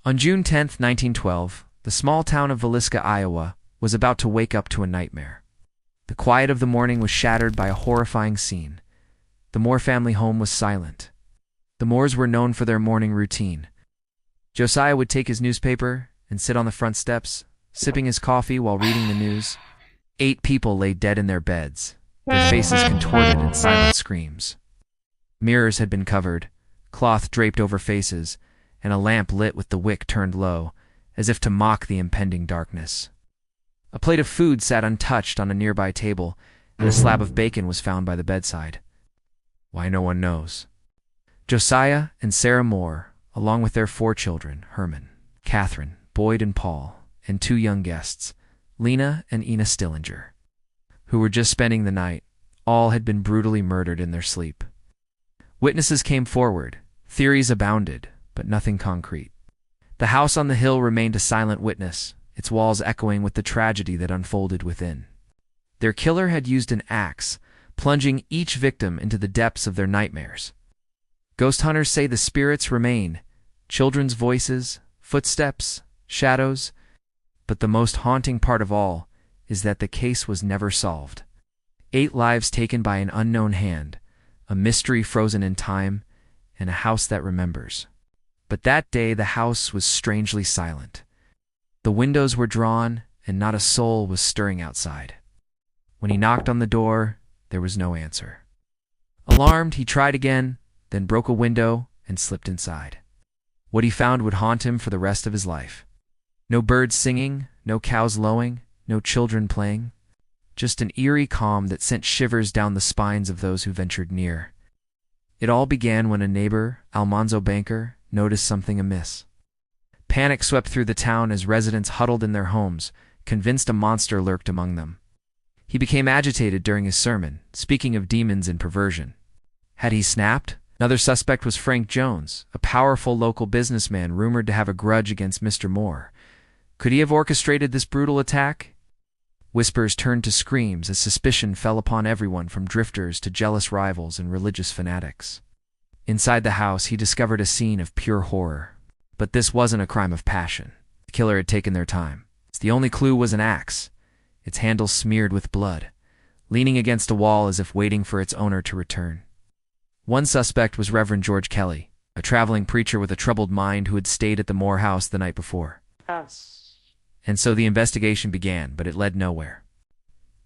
On June 10, 1912, the small town of Villisca, Iowa, was about to wake up to a nightmare. The quiet of the morning was shattered by a horrifying scene. The Moore family home was silent. The Moores were known for their morning routine. Josiah would take his newspaper and sit on the front steps, sipping his coffee while reading the news. 8 people lay dead in their beds, their faces contorted in silent screams. Mirrors had been covered, cloth draped over faces, and a lamp lit with the wick turned low, as if to mock the impending darkness. A plate of food sat untouched on a nearby table, and a slab of bacon was found by the bedside. Why, no one knows. Josiah and Sarah Moore, along with their 4 children, Herman, Catherine, Boyd, and Paul, and 2 young guests, Lena and Ina Stillinger, who were just spending the night, all had been brutally murdered in their sleep. Witnesses came forward, theories abounded, but nothing concrete. The house on the hill remained a silent witness, its walls echoing with the tragedy that unfolded within. Their killer had used an axe, plunging each victim into the depths of their nightmares. Ghost hunters say the spirits remain, children's voices, footsteps, shadows, but the most haunting part of all is that the case was never solved. 8 lives taken by an unknown hand, a mystery frozen in time, and a house that remembers. But that day the house was strangely silent. The windows were drawn, and not a soul was stirring outside. When he knocked on the door, there was no answer. Alarmed, he tried again, then broke a window and slipped inside. What he found would haunt him for the rest of his life. No birds singing, no cows lowing, no children playing. Just an eerie calm that sent shivers down the spines of those who ventured near. It all began when a neighbor, Almanzo Banker, noticed something amiss. Panic swept through the town as residents huddled in their homes, convinced a monster lurked among them. He became agitated during his sermon, speaking of demons and perversion. Had he snapped? Another suspect was Frank Jones, a powerful local businessman rumored to have a grudge against Mr. Moore. Could he have orchestrated this brutal attack? Whispers turned to screams as suspicion fell upon everyone from drifters to jealous rivals and religious fanatics. Inside the house, he discovered a scene of pure horror. But this wasn't a crime of passion. The killer had taken their time. The only clue was an axe, its handle smeared with blood, leaning against a wall as if waiting for its owner to return. One suspect was Reverend George Kelly, a traveling preacher with a troubled mind who had stayed at the Moore house the night before. And so the investigation began, but it led nowhere.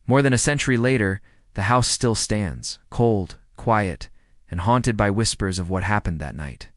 More than a century later, the house still stands, cold, quiet, and haunted by whispers of what happened that night.